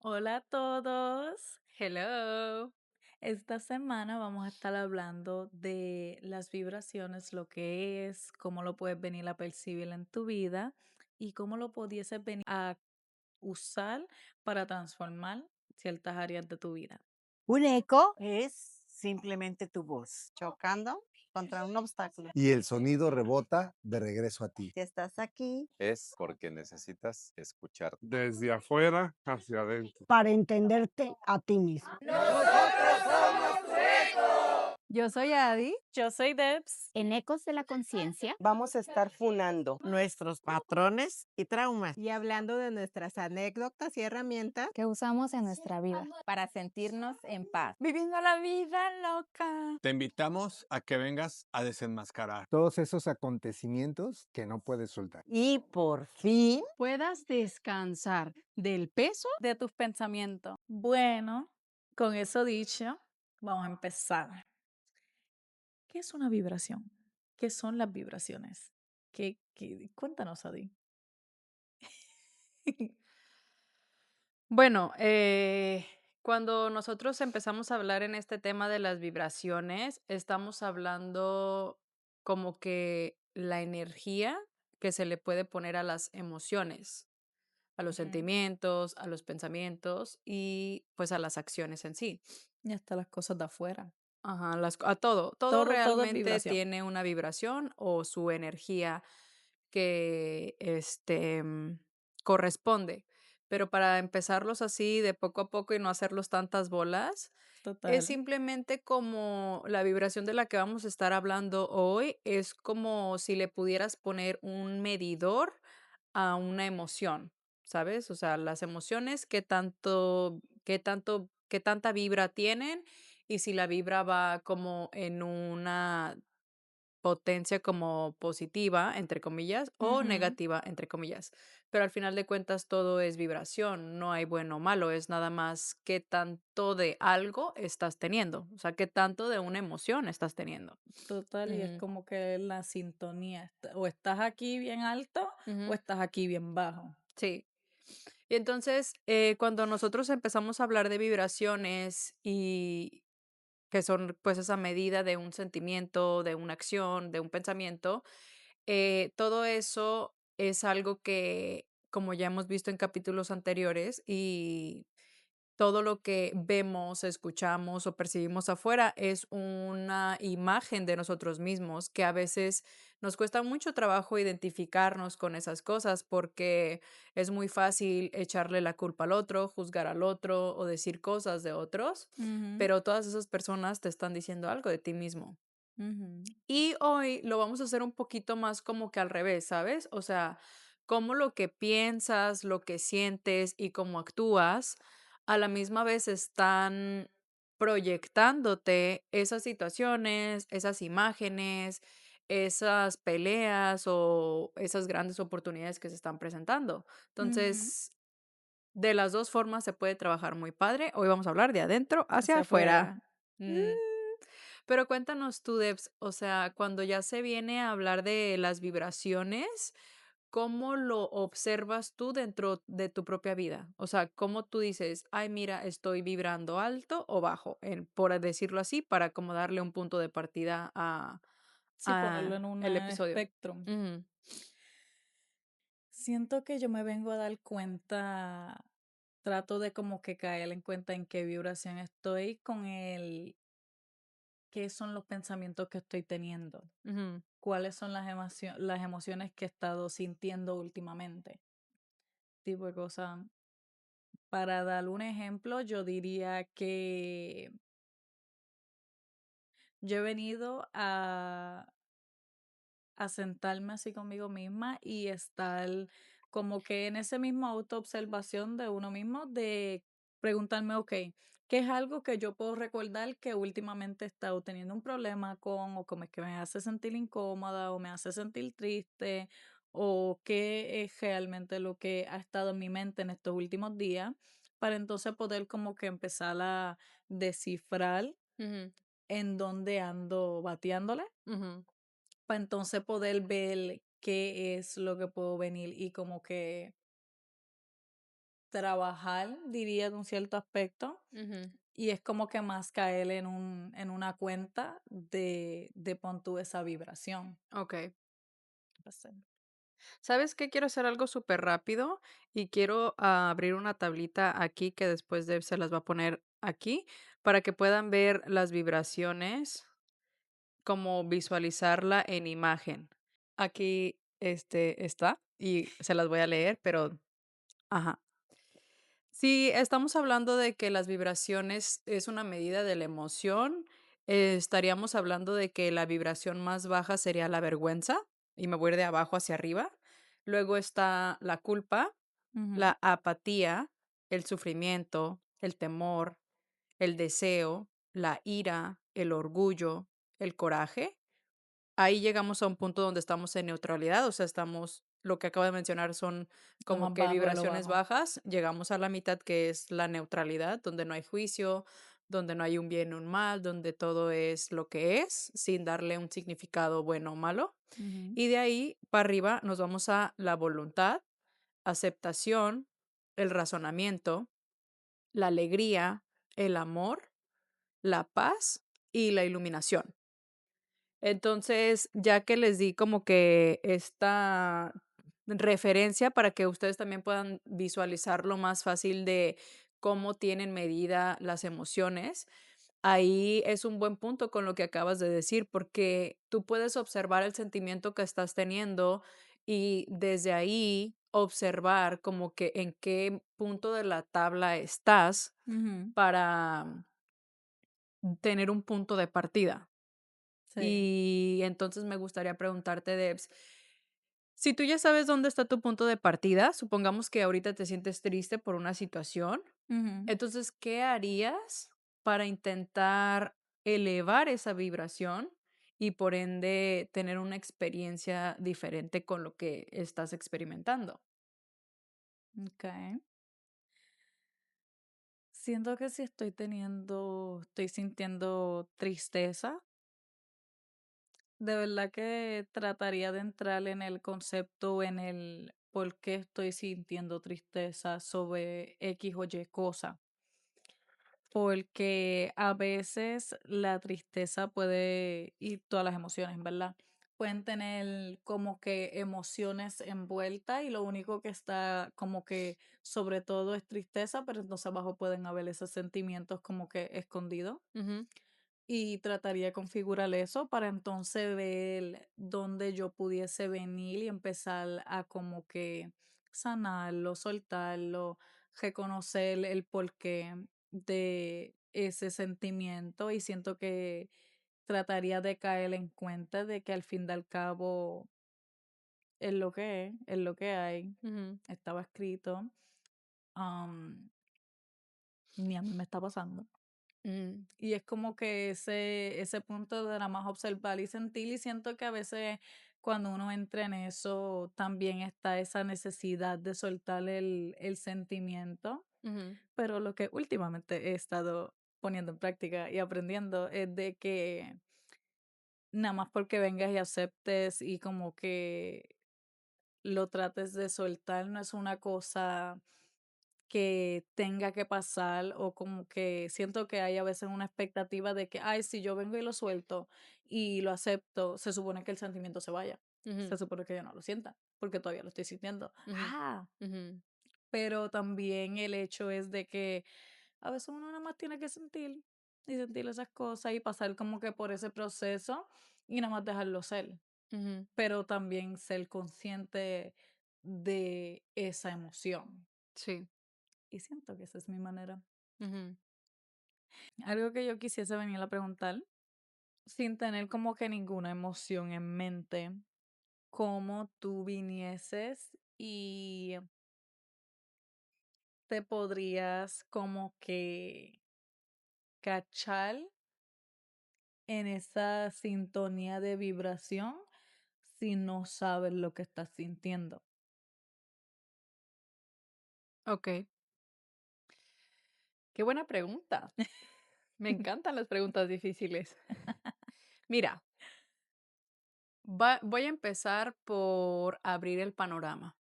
Hola a todos. Hello. Esta semana vamos a estar hablando de las vibraciones, lo que es, cómo lo puedes venir a percibir en tu vida y cómo lo pudieses venir a usar para transformar ciertas áreas de tu vida. Un eco es simplemente tu voz chocando contra un obstáculo. Y el sonido rebota de regreso a ti. Si estás aquí Es porque necesitas escuchar. Desde afuera hacia adentro. para entenderte a ti mismo. Yo soy Adi. Yo soy Debs. En Ecos de la Conciencia Vamos a estar funando nuestros patrones y traumas. y hablando de nuestras anécdotas y herramientas. que usamos en nuestra vida. Para sentirnos en paz. Viviendo la vida loca. Te invitamos a que vengas a desenmascarar. Todos esos acontecimientos que no puedes soltar. Y por fin, Puedas descansar del peso. De tus pensamientos. Bueno, con eso dicho, vamos a empezar. ¿Qué es una vibración? ¿Qué son las vibraciones? Cuéntanos, Adi. Bueno, cuando nosotros empezamos a hablar en este tema de las vibraciones, estamos hablando como que la energía que se le puede poner a las emociones, a los Ujú. sentimientos, a los pensamientos y pues a las acciones en sí. Y hasta las cosas de afuera. Ajá, a todo Todo es realmente vibración. tiene una vibración o su energía que, corresponde. Pero para empezarlos así de poco a poco y no hacerlos tantas bolas, es Total. simplemente como la vibración de la que vamos a estar hablando hoy, es como si le pudieras poner un medidor a una emoción, ¿sabes? O sea, las emociones, qué tanta vibra tienen y si la vibra va como en una potencia como positiva, entre comillas, o Ujú. negativa, entre comillas. Pero al final de cuentas todo es vibración, no hay bueno o malo, es nada más qué tanto de algo estás teniendo, o sea, qué tanto de una emoción estás teniendo. Total, y es Ujú, como que la sintonía, o estás aquí bien alto o ujú, estás aquí bien bajo. sí. Y entonces, cuando nosotros empezamos a hablar de vibraciones y que son pues esa medida de un sentimiento, de una acción, de un pensamiento, todo eso es algo que, como ya hemos visto en capítulos anteriores, y todo lo que vemos, escuchamos o percibimos afuera es una imagen de nosotros mismos, que a veces nos cuesta mucho trabajo identificarnos con esas cosas porque es muy fácil echarle la culpa al otro, juzgar al otro o decir cosas de otros, Ujú, pero todas esas personas te están diciendo algo de ti mismo. ujú. Y hoy lo vamos a hacer un poquito más como que al revés, ¿sabes? O sea, cómo lo que piensas, lo que sientes y cómo actúas, a la misma vez están proyectándote esas situaciones, esas imágenes, esas peleas o esas grandes oportunidades que se están presentando. Ujú. Entonces, de las dos formas se puede trabajar muy padre. Hoy vamos a hablar de adentro hacia Hacia afuera. afuera. Mm. Pero cuéntanos tú, Debs, o sea, cuando ya se viene a hablar de las vibraciones, ¿cómo lo observas tú dentro de tu propia vida? O sea, ¿cómo tú dices, ay, mira, estoy vibrando alto o bajo? Por decirlo así, para como darle un punto de partida Sí, ponerlo en a un el episodio. espectro. Ujú, Siento que yo me vengo a dar cuenta, trato de como que caer en cuenta en qué vibración estoy con qué son los pensamientos que estoy teniendo, ujú, cuáles son las emociones que he estado sintiendo últimamente, tipo de cosas. Para dar un ejemplo, yo diría que yo he venido a sentarme así conmigo misma y estar como que en ese mismo autoobservación de uno mismo, de preguntarme, ok, ¿qué es algo que yo puedo recordar que últimamente he estado teniendo un problema con, o como que me hace sentir incómoda o me hace sentir triste, o qué es realmente lo que ha estado en mi mente en estos últimos días, para entonces poder como que empezar a descifrar ujú, en dónde ando bateándole, ujú. para entonces poder ver qué es lo que puedo venir y como que trabajar, diría, de un cierto aspecto. Ujú. Y es como que más caer en una cuenta de pon tú esa vibración. Okey. No sé. ¿Sabes qué? Quiero hacer algo súper rápido y quiero abrir una tablita aquí que después Deb se las va a poner aquí para que puedan ver las vibraciones, como visualizarla en imagen. Aquí, está y se las voy a leer, pero ajá. Si estamos hablando de que las vibraciones es una medida de la emoción, estaríamos hablando de que la vibración más baja sería la vergüenza, y me voy a ir de abajo hacia arriba. Luego está la culpa, Ujú. la apatía, el sufrimiento, el temor, el deseo, la ira, el orgullo, el coraje. Ahí llegamos a un punto donde estamos en neutralidad, o sea, estamos lo que acabo de mencionar son Lo como más que bajo de lo vibraciones bajo. bajas, llegamos a la mitad, que es la neutralidad, donde no hay juicio, donde no hay un bien o un mal, donde todo es lo que es, sin darle un significado bueno o malo. Ujú. Y de ahí para arriba nos vamos a la voluntad, aceptación, el razonamiento, la alegría, el amor, la paz y la iluminación. Entonces, ya que les di como que esta referencia para que ustedes también puedan visualizarlo más fácil de cómo tienen medida las emociones, ahí es un buen punto con lo que acabas de decir, porque tú puedes observar el sentimiento que estás teniendo y desde ahí observar como que en qué punto de la tabla estás Ujú. para tener un punto de partida. Sí. Y entonces me gustaría preguntarte, Debs, si tú ya sabes dónde está tu punto de partida, supongamos que ahorita te sientes triste por una situación, Ujú. entonces, ¿qué harías para intentar elevar esa vibración y por ende tener una experiencia diferente con lo que estás experimentando? Okey. Siento que si estoy sintiendo tristeza, de verdad que trataría de entrar en el concepto, en el por qué estoy sintiendo tristeza sobre X o Y cosa. Porque a veces la tristeza puede, y todas las emociones, ¿verdad? Pueden tener como que emociones envueltas y lo único que está como que sobre todo es tristeza, pero entonces abajo pueden haber esos sentimientos como que escondidos Ujú, y trataría de configurar eso para entonces ver dónde yo pudiese venir y empezar a como que sanarlo, soltarlo, reconocer el porqué de ese sentimiento y siento que trataría de caer en cuenta de que al fin y al cabo es lo que hay, ujú, estaba escrito, am, ni a mí me está pasando. mm, Y es como que ese punto de nada más observar y sentir, y siento que a veces cuando uno entra en eso, también está esa necesidad de soltar el sentimiento, ujú, pero lo que últimamente he estado poniendo en práctica y aprendiendo es de que nada más porque vengas y aceptes y como que lo trates de soltar, no es una cosa que tenga que pasar o como que siento que hay a veces una expectativa de que, ay, si yo vengo y lo suelto y lo acepto, se supone que el sentimiento se vaya. ujú, Se supone que yo no lo sienta, porque todavía lo estoy sintiendo. ujú, Ah, ujú, pero también el hecho es de que a veces uno nada más tiene que sentir y sentir esas cosas y pasar como que por ese proceso y nada más dejarlo ser, ujú, pero también ser consciente de esa emoción. sí, Y siento que esa es mi manera. ujú. Algo que yo quisiese venir a preguntar, sin tener como que ninguna emoción en mente, cómo tú vinieses y te podrías como que cachar en esa sintonía de vibración si no sabes lo que estás sintiendo. Okey. Qué buena pregunta. Me encantan las preguntas difíciles. Mira, voy a empezar por abrir el panorama.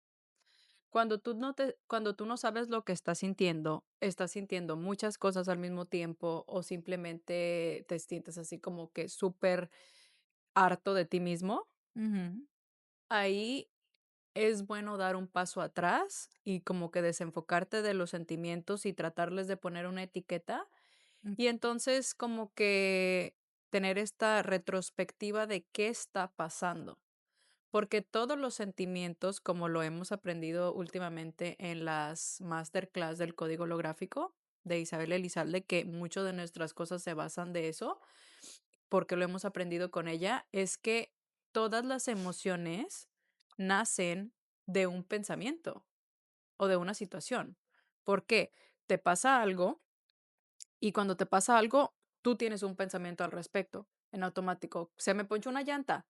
cuando tú no sabes lo que estás sintiendo muchas cosas al mismo tiempo o simplemente te sientes así como que súper harto de ti mismo, Ujú. ahí es bueno dar un paso atrás y como que desenfocarte de los sentimientos y tratarles de poner una etiqueta Mm, y entonces como que tener esta retrospectiva de qué está pasando. Porque todos los sentimientos, como lo hemos aprendido últimamente en las masterclass del código holográfico de Isabel Elizalde, que mucho de nuestras cosas se basan de eso, porque lo hemos aprendido con ella, es que todas las emociones nacen de un pensamiento o de una situación. ¿Por qué? Te pasa algo y cuando te pasa algo, tú tienes un pensamiento al respecto, en automático. Se me ponchó una llanta.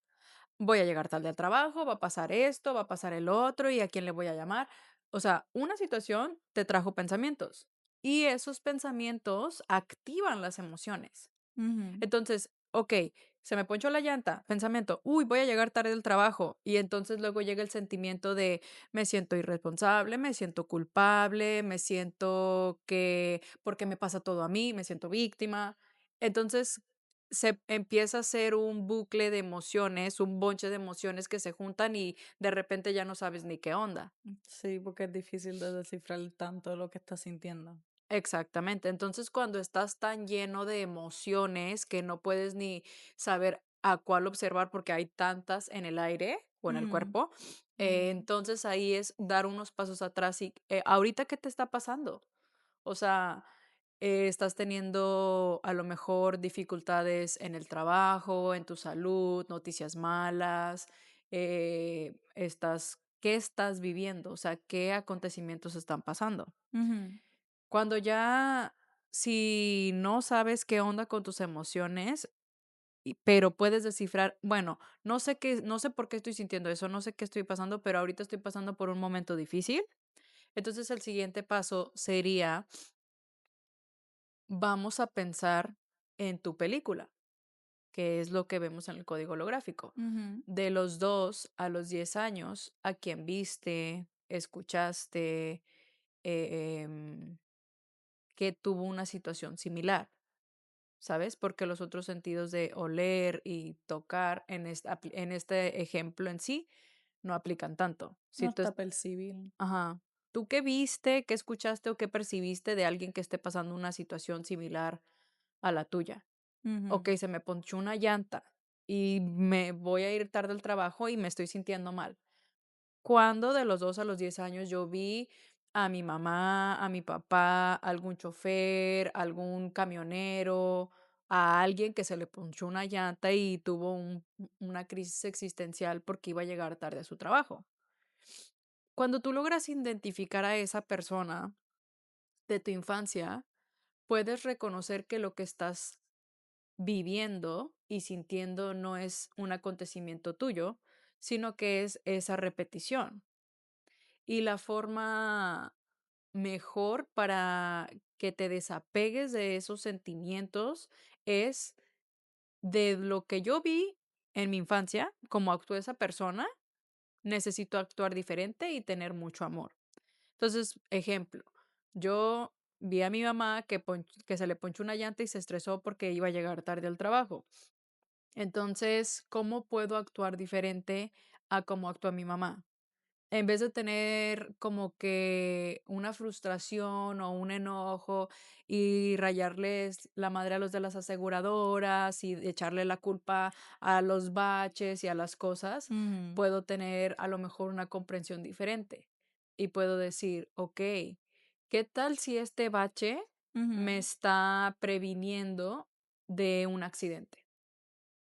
Voy a llegar tarde al trabajo, va a pasar esto, va a pasar el otro, ¿y a quién le voy a llamar? O sea, una situación te trajo pensamientos y esos pensamientos activan las emociones. ujú. Entonces, okey, se me ponchó la llanta, pensamiento, uy, voy a llegar tarde al trabajo, y entonces luego llega el sentimiento de me siento irresponsable, me siento culpable, me siento que, ¿por qué me pasa todo a mí? Me siento víctima. Entonces, se empieza a hacer un bucle de emociones, un bonche de emociones que se juntan y de repente ya no sabes ni qué onda. Sí, porque es difícil de descifrar tanto lo que estás sintiendo. Exactamente. Entonces, cuando estás tan lleno de emociones que no puedes ni saber a cuál observar porque hay tantas en el aire o en el Ujú, cuerpo, ujú. entonces ahí es dar unos pasos atrás y ahorita, ¿qué te está pasando? O sea, estás teniendo a lo mejor dificultades en el trabajo, en tu salud, noticias malas, ¿qué estás viviendo? O sea, ¿qué acontecimientos están pasando? Ujú, Cuando ya, si no sabes qué onda con tus emociones, pero puedes descifrar, bueno, no sé por qué estoy sintiendo eso, no sé qué estoy pasando, pero ahorita estoy pasando por un momento difícil. Entonces el siguiente paso sería, vamos a pensar en tu película, que es lo que vemos en el código holográfico. ujú. De los 2 a los 10 años, a quién viste, escuchaste, que tuvo una situación similar. ¿Sabes? Porque los otros sentidos de oler y tocar en este ejemplo en sí no aplican tanto. Si tú Hasta percibir. ajá. ¿Tú qué viste, qué escuchaste o qué percibiste de alguien que esté pasando una situación similar a la tuya? Ujú, Okey, se me ponchó una llanta y me voy a ir tarde al trabajo y me estoy sintiendo mal. ¿Cuándo de los 2 a los 10 años yo vi a mi mamá, a mi papá, algún chofer, algún camionero, a alguien que se le ponchó una llanta y tuvo una crisis existencial porque iba a llegar tarde a su trabajo? Cuando tú logras identificar a esa persona de tu infancia, puedes reconocer que lo que estás viviendo y sintiendo no es un acontecimiento tuyo, sino que es esa repetición. Y la forma mejor para que te desapegues de esos sentimientos es de lo que yo vi en mi infancia, cómo actuó esa persona, necesito actuar diferente y tener mucho amor. Entonces, ejemplo, yo vi a mi mamá que se le ponchó una llanta y se estresó porque iba a llegar tarde al trabajo. Entonces, ¿cómo puedo actuar diferente a cómo actúa mi mamá? En vez de tener como que una frustración o un enojo y rayarles la madre a los de las aseguradoras y echarle la culpa a los baches y a las cosas, ujú, puedo tener a lo mejor una comprensión diferente y puedo decir, ok, ¿qué tal si este bache me ujú. está previniendo de un accidente?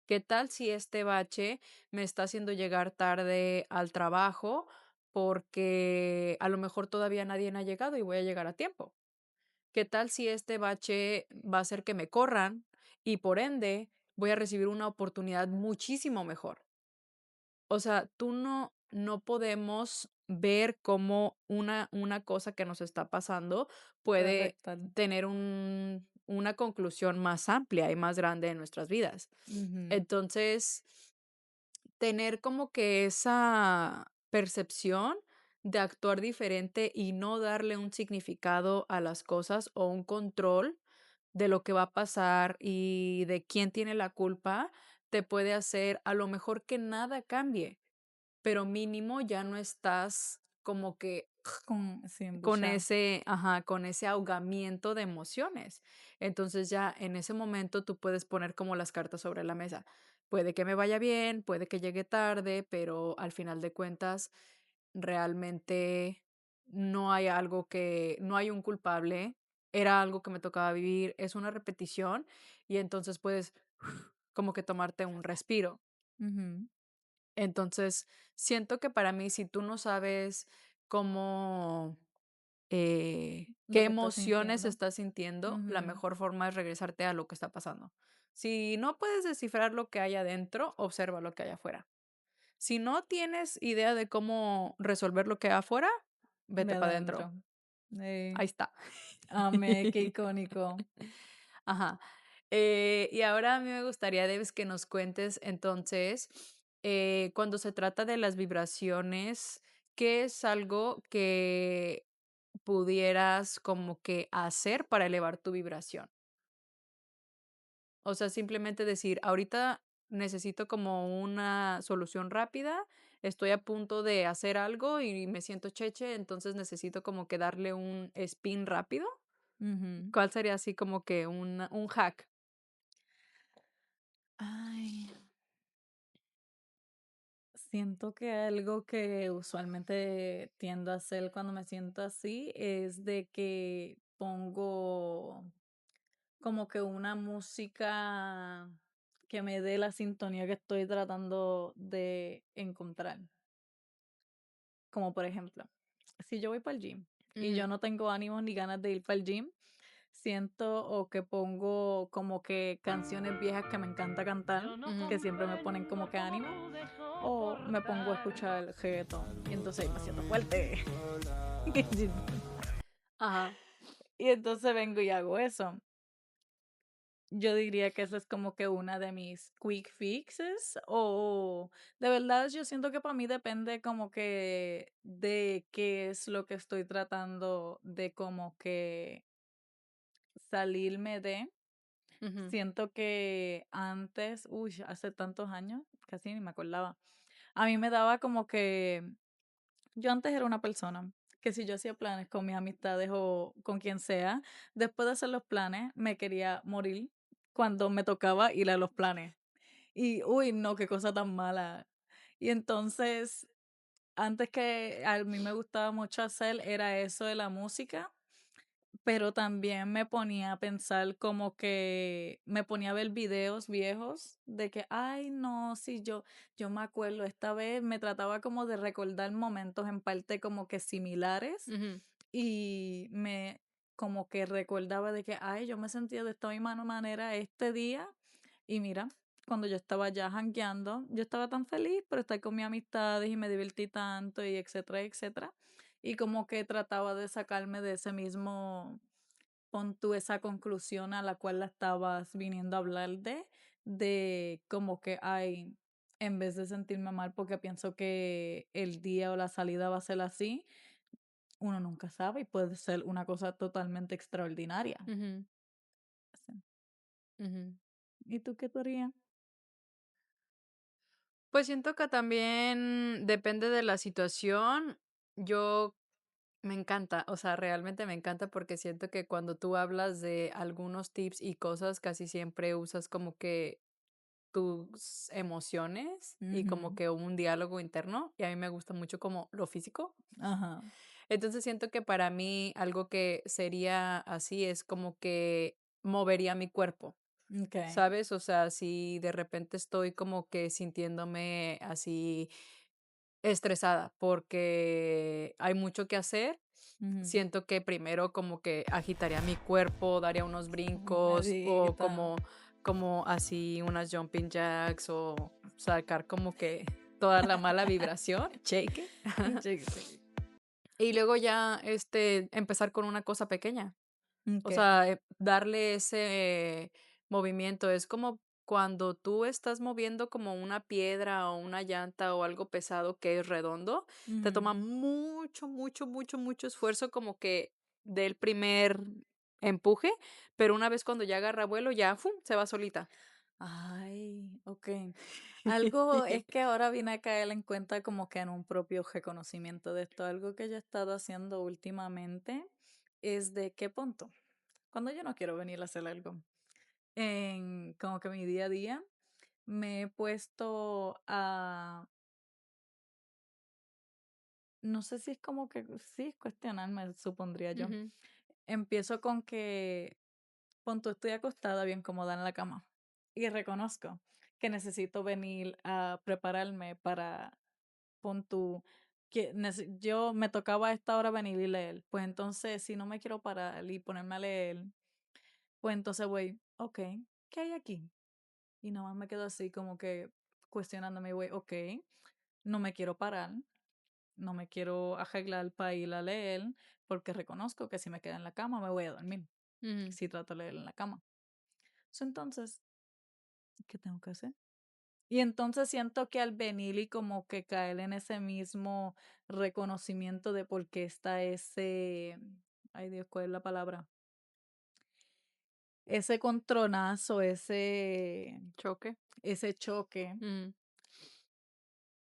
¿Qué tal si este bache me está haciendo llegar tarde al trabajo porque a lo mejor todavía nadie ha llegado y voy a llegar a tiempo? ¿Qué tal si este bache va a hacer que me corran y por ende voy a recibir una oportunidad muchísimo mejor? O sea, no podemos ver cómo una cosa que nos está pasando Puede puede afectar. tener una conclusión más amplia y más grande en nuestras vidas. Ujú, Entonces, tener como que esa percepción de actuar diferente y no darle un significado a las cosas o un control de lo que va a pasar y de quién tiene la culpa, te puede hacer a lo mejor que nada cambie, pero mínimo ya no estás como que Sí, con embuchada. ese, ajá, con ese ahogamiento de emociones. Entonces ya en ese momento tú puedes poner como las cartas sobre la mesa. Puede que me vaya bien, puede que llegue tarde, pero al final de cuentas realmente no hay un culpable, era algo que me tocaba vivir, es una repetición y entonces puedes como que tomarte un respiro. Ujú. Entonces, siento que para mí, si tú no sabes cómo Lo qué que estás emociones sintiendo. estás sintiendo, la Ujú. mejor forma es regresarte a lo que está pasando. Si no puedes descifrar lo que hay adentro, observa lo que hay afuera. Si no tienes idea de cómo resolver lo que hay afuera, De vete para adentro. adentro. Ahí está. Amé, qué icónico. Ajá. Y ahora a mí me gustaría, Debs, que nos cuentes entonces, cuando se trata de las vibraciones, ¿qué es algo que pudieras como que hacer para elevar tu vibración? O sea, simplemente decir, ahorita necesito como una solución rápida, estoy a punto de hacer algo y me siento cheche, entonces necesito como que darle un spin rápido. Ujú. ¿Cuál sería así como que un hack? Ay, siento que algo que usualmente tiendo a hacer cuando me siento así es de que pongo como que una música que me dé la sintonía que estoy tratando de encontrar. Como por ejemplo, si yo voy para el gym y yo Ujú, no tengo ánimos ni ganas de ir para el gym, siento o que pongo como que canciones viejas que me encanta cantar, ujú. que siempre me ponen como que ánimo, o me pongo a escuchar reggaetón y entonces ahí me siento fuerte. Ajá. Y entonces vengo y hago eso. Yo diría que esa es como que una de mis quick fixes o de verdad yo siento que para mí depende como que de qué es lo que estoy tratando de como que salirme de. Ujú, Siento que antes, uy, hace tantos años, casi ni me acordaba. A mí me daba como que yo antes era una persona que si yo hacía planes con mis amistades o con quien sea, después de hacer los planes me quería morir cuando me tocaba ir a los planes. Y, uy, no, qué cosa tan mala. Y entonces, antes que a mí me gustaba mucho hacer era eso de la música, pero también me ponía a pensar como que me ponía a ver videos viejos de que, ay, no, si yo me acuerdo, esta vez me trataba como de recordar momentos en parte como que similares ujú, y me como que recordaba de que, ay, yo me sentía de esta misma manera este día y mira, cuando yo estaba ya jangueando, yo estaba tan feliz por estar con mis amistades y me divertí tanto y etcétera, etcétera. Y como que trataba de sacarme de ese mismo, pon tú esa conclusión a la cual la estabas viniendo a hablar de como que, ay, en vez de sentirme mal porque pienso que el día o la salida va a ser así, uno nunca sabe y puede ser una cosa totalmente extraordinaria. ujú, Sí. ujú. ¿Y tú qué tú harías? Pues siento que también depende de la situación. Yo me encanta, o sea, realmente me encanta porque siento que cuando tú hablas de algunos tips y cosas, casi siempre usas como que tus emociones y como Ujú. que un diálogo interno, y a mí me gusta mucho como lo físico. Ajá. Entonces siento que para mí algo que sería así es como que movería mi cuerpo. Okay. ¿Sabes? O sea, si de repente estoy como que sintiéndome así estresada porque hay mucho que hacer, Ujú. siento que primero como que agitaría mi cuerpo, daría unos brincos o Medita. como así unas jumping jacks o sacar como que toda la mala vibración, shake it. Sí, sí. Y luego ya empezar con una cosa pequeña. O Okay. sea, darle ese movimiento es como cuando tú estás moviendo como una piedra o una llanta o algo pesado que es redondo, te Ujú. toma mucho, mucho, mucho, mucho esfuerzo como que del primer empuje, pero una vez cuando ya agarra vuelo, ya ¡fum! Se va solita. Ay, okey. Algo es que ahora vine a caer en cuenta como que en un propio reconocimiento de esto. Algo que yo he estado haciendo últimamente es de qué punto, cuando yo no quiero venir a hacer algo, en como que mi día a día, me he puesto a no sé si es como que sí, cuestionarme, supondría yo. Ujú, Empiezo con que, pon tú, estoy acostada bien cómoda en la cama y reconozco que necesito venir a prepararme para, pon tú, que yo me tocaba a esta hora venir y leer. Pues entonces, si no me quiero parar y ponerme a leer, pues entonces voy, ok, ¿qué hay aquí? Y nomás me quedo así como que cuestionándome, voy, ok, no me quiero parar, no me quiero arreglar para ir a leer, porque reconozco que si me quedo en la cama me voy a dormir, ujú. si trato de leer en la cama. Entonces, ¿qué tengo que hacer? Y entonces siento que al venir y como que caer en ese mismo reconocimiento de por qué está ese, ay Dios, ¿cuál es la palabra? Ese contronazo, Choque. ese choque. Mm,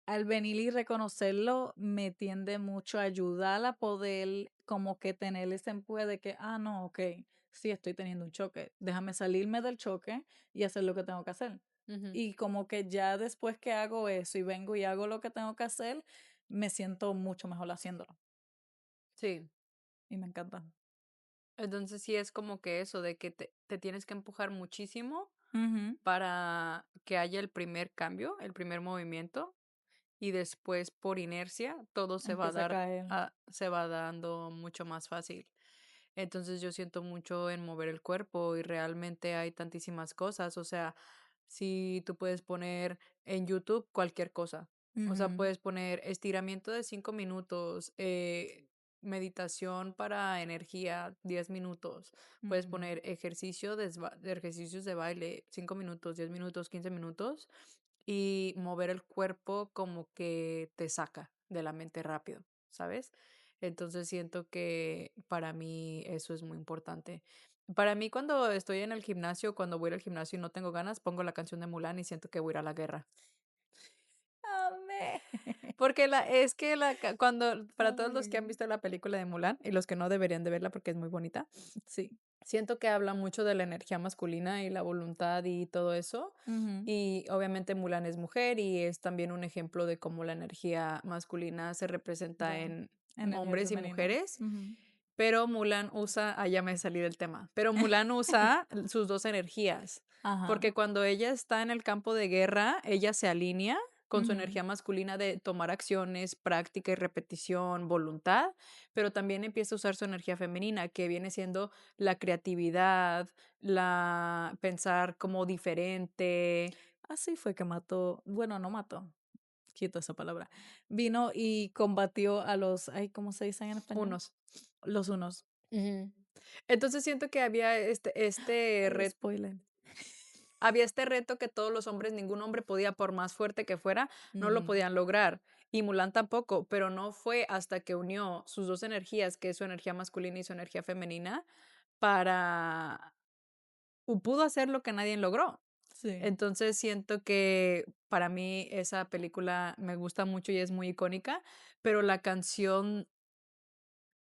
Al venir y reconocerlo, me tiende mucho a ayudar a poder como que tener ese empuje de que, ah, no, ok, sí estoy teniendo un choque, déjame salirme del choque y hacer lo que tengo que hacer. ujú. Y como que ya después que hago eso y vengo y hago lo que tengo que hacer, me siento mucho mejor haciéndolo. Sí. Y me encanta. Entonces sí es como que eso de que te tienes que empujar muchísimo Ujú. para que haya el primer cambio, el primer movimiento, y después por inercia todo se va a Empieza a dar, caer. se va dando mucho más fácil. Entonces yo siento mucho en mover el cuerpo y realmente hay tantísimas cosas, o sea, si tú puedes poner en YouTube cualquier cosa, o sea, Ujú, puedes poner estiramiento de 5 minutos, meditación para energía 10 minutos, puedes ujú, poner ejercicios de baile 5 minutos, 10 minutos, 15 minutos y mover el cuerpo como que te saca de la mente rápido, ¿sabes? Entonces siento que para mí eso es muy importante. Para mí cuando estoy en el gimnasio, cuando voy al gimnasio y no tengo ganas, pongo la canción de Mulan y siento que voy a ir a la guerra. amé. Porque es que cuando, para todos los que han Ay, visto la película de Mulan y los que no deberían de verla porque es muy bonita, sí. siento que habla mucho de la energía masculina y la voluntad y todo eso. Ujú, Y obviamente Mulan es mujer y es también un ejemplo de cómo la energía masculina se representa ya. en Energía hombres y femenina. mujeres, Ujú. pero Mulan usa, ya me salí del tema, pero Mulan usa sus dos energías, Ajá. porque cuando ella está en el campo de guerra, ella se alinea con su Ujú, energía masculina de tomar acciones, práctica y repetición, voluntad, pero también empieza a usar su energía femenina, que viene siendo la creatividad, la pensar como diferente. así fue que mató, bueno, no mató, quito esa palabra. Vino y combatió a los, ay, ¿cómo se dicen en español? Unos. Los unos. Ujú. Entonces siento que había Ay, spoiler. había este reto que todos los hombres, ningún hombre podía, por más fuerte que fuera, no lo Ujú, podían lograr. Y Mulan tampoco, pero no fue hasta que unió sus dos energías, que es su energía masculina y su energía femenina, para pudo hacer lo que nadie logró. sí. Entonces siento que para mí esa película me gusta mucho y es muy icónica, pero la canción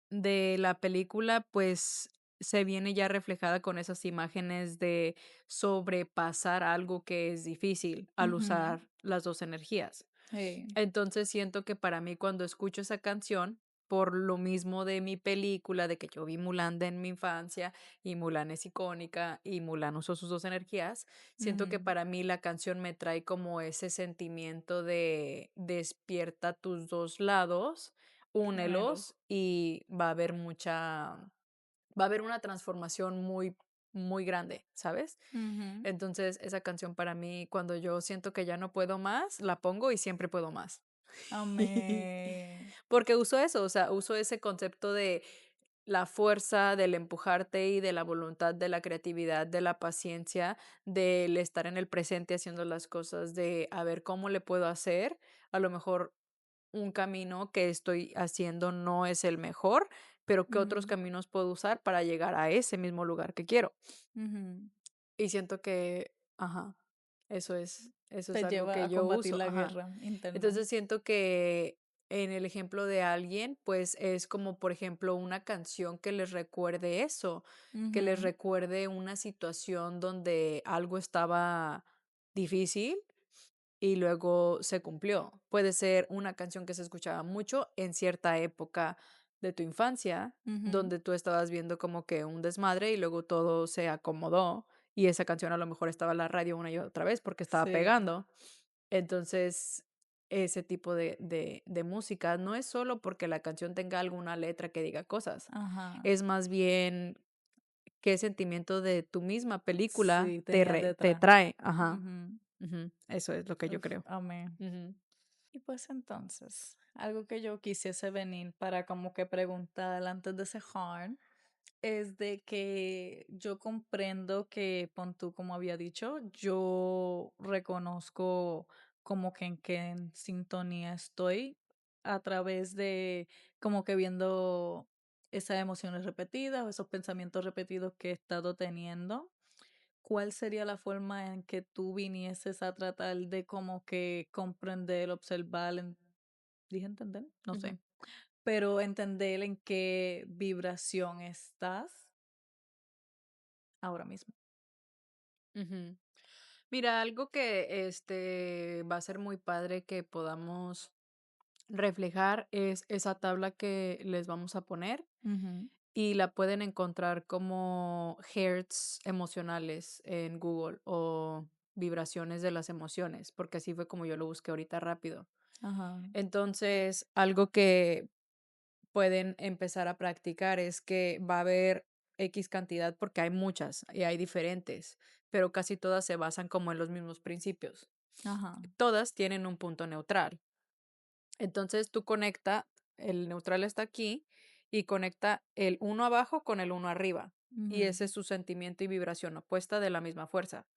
de la película, pues, se viene ya reflejada con esas imágenes de sobrepasar algo que es difícil al Ujú, usar las 2 energías. sí. Entonces, siento que para mí, cuando escucho esa canción, por lo mismo de mi película, de que yo vi Mulan en mi infancia, y Mulan es icónica, y Mulan usó sus 2 energías, siento que Ujú, para mí la canción me trae como ese sentimiento de despierta tus 2 lados, gemelos. únelos, y va a haber una transformación muy, muy grande, ¿sabes? Ujú, Entonces, esa canción para mí, cuando yo siento que ya no puedo más, la pongo y siempre puedo más. amé. Porque uso eso, o sea, uso ese concepto de la fuerza del empujarte y de la voluntad, de la creatividad, de la paciencia, del estar en el presente haciendo las cosas, de a ver cómo le puedo hacer. A lo mejor un camino que estoy haciendo no es el mejor, pero ¿qué otros Ujú, caminos puedo usar para llegar a ese mismo lugar que quiero? ujú. Y siento que, ajá, eso es Te algo lleva que a yo combatir uso, la ajá. guerra interna. Entonces siento que en el ejemplo de alguien, pues es como, por ejemplo, una canción que les recuerde eso, que les Ujú, recuerde una situación donde algo estaba difícil y luego se cumplió. Puede ser una canción que se escuchaba mucho en cierta época de tu infancia, ujú. donde tú estabas viendo como que un desmadre y luego todo se acomodó y esa canción a lo mejor estaba en la radio una y otra vez porque estaba Sí, pegando. Entonces, ese tipo de música no es solo porque la canción tenga alguna letra que diga cosas, ajá. es más bien qué sentimiento de tu misma película Sí, tenía te detrás. trae. Ajá. Ujú. Ujú, eso es lo que yo Uf, creo. amén. Ujú, Y pues entonces, algo que yo quisiese venir para como que preguntar antes de cejar es de que yo comprendo que, pon tú, como había dicho, yo reconozco como que en qué en sintonía estoy a través de como que viendo esas emociones repetidas o esos pensamientos repetidos que he estado teniendo. ¿Cuál sería la forma en que tú vinieses a tratar de como que comprender, observar, dije entender, no ujú, sé, pero entender en qué vibración estás ahora mismo? ujú. Mira, algo que va a ser muy padre que podamos reflejar es esa tabla que les vamos a poner Ujú, y la pueden encontrar como hertz emocionales en Google o vibraciones de las emociones, porque así fue como yo lo busqué ahorita rápido. ajá, Entonces, algo que pueden empezar a practicar es que va a haber X cantidad porque hay muchas y hay diferentes, pero casi todas se basan como en los mismos principios. ajá, Todas tienen un punto neutral. Entonces tú conecta, el neutral está aquí y conecta el uno abajo con el uno arriba. Y ujú, ese es su sentimiento y vibración opuesta de la misma fuerza.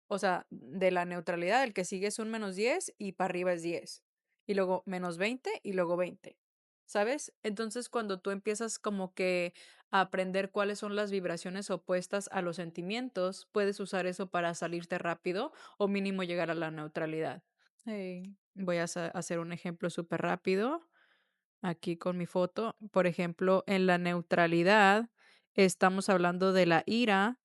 O sea, de la neutralidad, el que sigue es un -10 y para arriba es 10. Y luego -20 y luego 20. ¿Sabes? Entonces, cuando tú empiezas como que a aprender cuáles son las vibraciones opuestas a los sentimientos, puedes usar eso para salirte rápido o mínimo llegar a la neutralidad. hey, Voy a hacer un ejemplo súper rápido aquí con mi foto. Por ejemplo, en la neutralidad estamos hablando de la ira,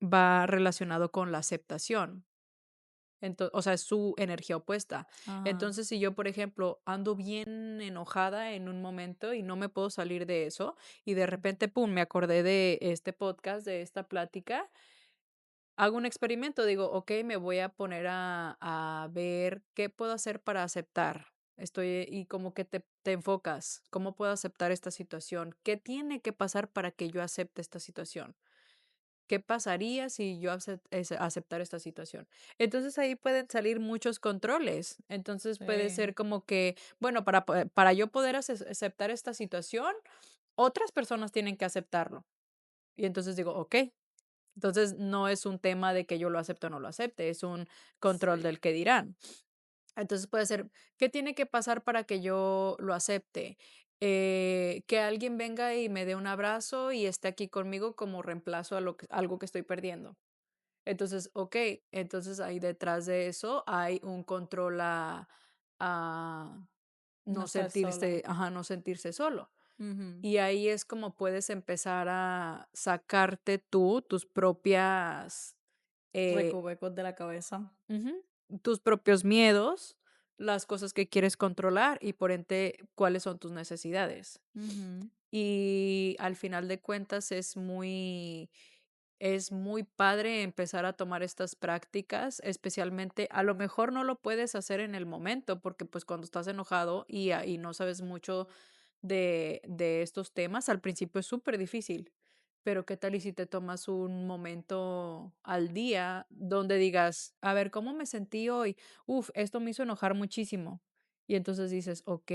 va relacionado con la aceptación. O sea, es su energía opuesta. ajá, Entonces, si yo, por ejemplo, ando bien enojada en un momento y no me puedo salir de eso, y de repente, pum, me acordé de este podcast, de esta plática, hago un experimento, digo, ok, me voy a poner a ver qué puedo hacer para aceptar. Estoy, y como que te enfocas, ¿cómo puedo aceptar esta situación? ¿Qué tiene que pasar para que yo acepte esta situación? ¿Qué pasaría si yo aceptara esta situación? Entonces ahí pueden salir muchos controles. Entonces puede sí, ser como que, bueno, para yo poder aceptar esta situación, otras personas tienen que aceptarlo. Y entonces digo, ok, entonces no es un tema de que yo lo acepte o no lo acepte, es un control sí, del que dirán. Entonces puede ser, ¿qué tiene que pasar para que yo lo acepte? Que alguien venga y me dé un abrazo y esté aquí conmigo como reemplazo a algo que estoy perdiendo. Entonces, ok, entonces ahí detrás de eso hay un control a no no estar sola. sentirse, ajá, no sentirse solo. Ujú, Y ahí es como puedes empezar a sacarte tú tus propias, eh, recovecos de la cabeza. ujú, tus propios miedos, las cosas que quieres controlar y por ende cuáles son tus necesidades. Ujú, Y al final de cuentas es muy padre empezar a tomar estas prácticas, especialmente a lo mejor no lo puedes hacer en el momento, porque pues cuando estás enojado y no sabes mucho de estos temas, al principio es súper difícil. Pero ¿qué tal y si te tomas un momento al día donde digas, a ver, ¿cómo me sentí hoy? Uf, esto me hizo enojar muchísimo. Y entonces dices, ok,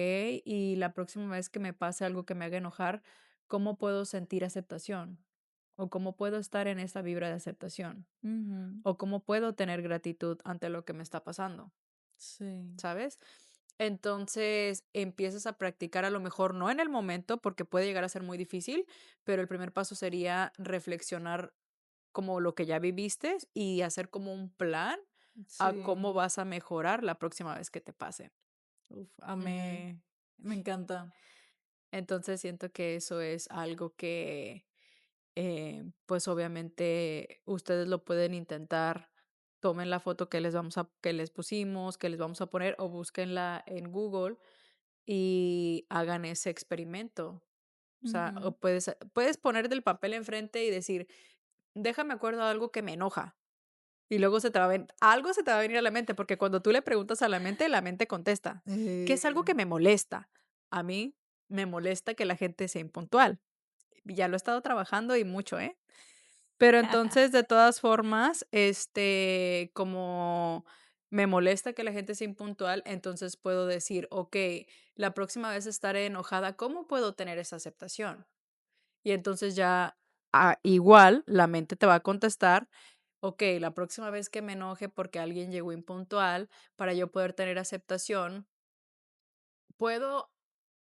y la próxima vez que me pase algo que me haga enojar, ¿cómo puedo sentir aceptación? ¿O cómo puedo estar en esa vibra de aceptación? Ujú. ¿O cómo puedo tener gratitud ante lo que me está pasando? Sí. ¿Sabes? Entonces empiezas a practicar a lo mejor no en el momento, porque puede llegar a ser muy difícil, pero el primer paso sería reflexionar como lo que ya viviste y hacer como un plan a Sí. cómo vas a mejorar la próxima vez que te pase. Uf, Ujú. me encanta. Entonces siento que eso es algo que, pues obviamente ustedes lo pueden intentar. Tomen la foto que les pusimos, que les vamos a poner, o búsquenla en Google y hagan ese experimento. O sea, Ujú. o puedes poner del papel enfrente y decir, déjame acuerdo de algo que me enoja. Y luego algo se te va a venir a la mente, porque cuando tú le preguntas a la mente contesta. ¿Qué es algo que me molesta? A mí me molesta que la gente sea impuntual. Ya lo he estado trabajando y mucho, ¿eh? Pero entonces, de todas formas, como me molesta que la gente sea impuntual, entonces puedo decir, ok, la próxima vez estaré enojada, ¿cómo puedo tener esa aceptación? Y entonces ya, igual, la mente te va a contestar, ok, la próxima vez que me enoje porque alguien llegó impuntual, para yo poder tener aceptación, puedo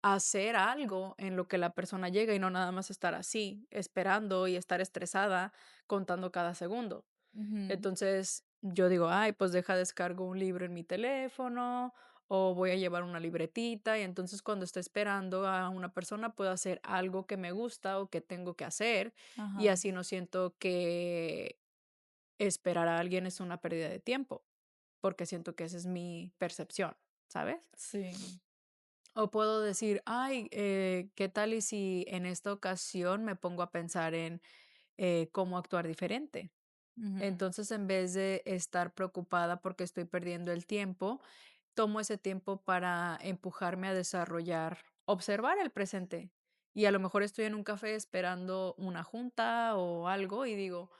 hacer algo en lo que la persona llega y no nada más estar así, esperando y estar estresada, contando cada segundo. Ujú. Entonces yo digo, ay, pues deja descargo un libro en mi teléfono o voy a llevar una libretita y entonces cuando esté esperando a una persona puedo hacer algo que me gusta o que tengo que hacer y Ajá. así no siento que esperar a alguien es una pérdida de tiempo, porque siento que esa es mi percepción, ¿sabes? Sí. O puedo decir, ay, ¿qué tal y si en esta ocasión me pongo a pensar en cómo actuar diferente? Ujú. Entonces, en vez de estar preocupada porque estoy perdiendo el tiempo, tomo ese tiempo para empujarme a desarrollar, observar el presente. Y a lo mejor estoy en un café esperando una junta o algo y digo,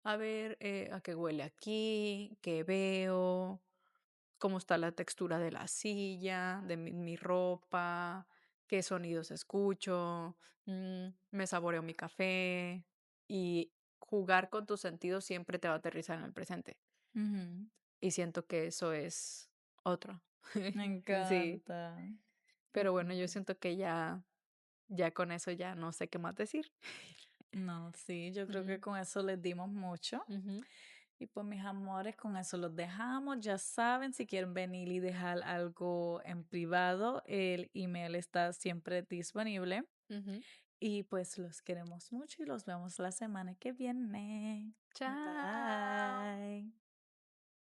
a ver, ¿a qué huele aquí? ¿Qué veo? ¿Cómo está la textura de la silla, de mi ropa? ¿Qué sonidos escucho? Me saboreo mi café. Y jugar con tus sentidos siempre te va a aterrizar en el presente. Ujú. Y siento que eso es otro. Me Sí, encanta. Me pero bueno, yo encanta. siento que ya con eso ya no sé qué más decir. No, sí, yo creo que Ujú, con eso les dimos mucho. ujú, Y pues mis amores, con eso los dejamos. Ya saben, si quieren venir y dejar algo en privado, el email está siempre disponible. ujú. Y pues los queremos mucho y los vemos la semana que viene. Chao. Bye.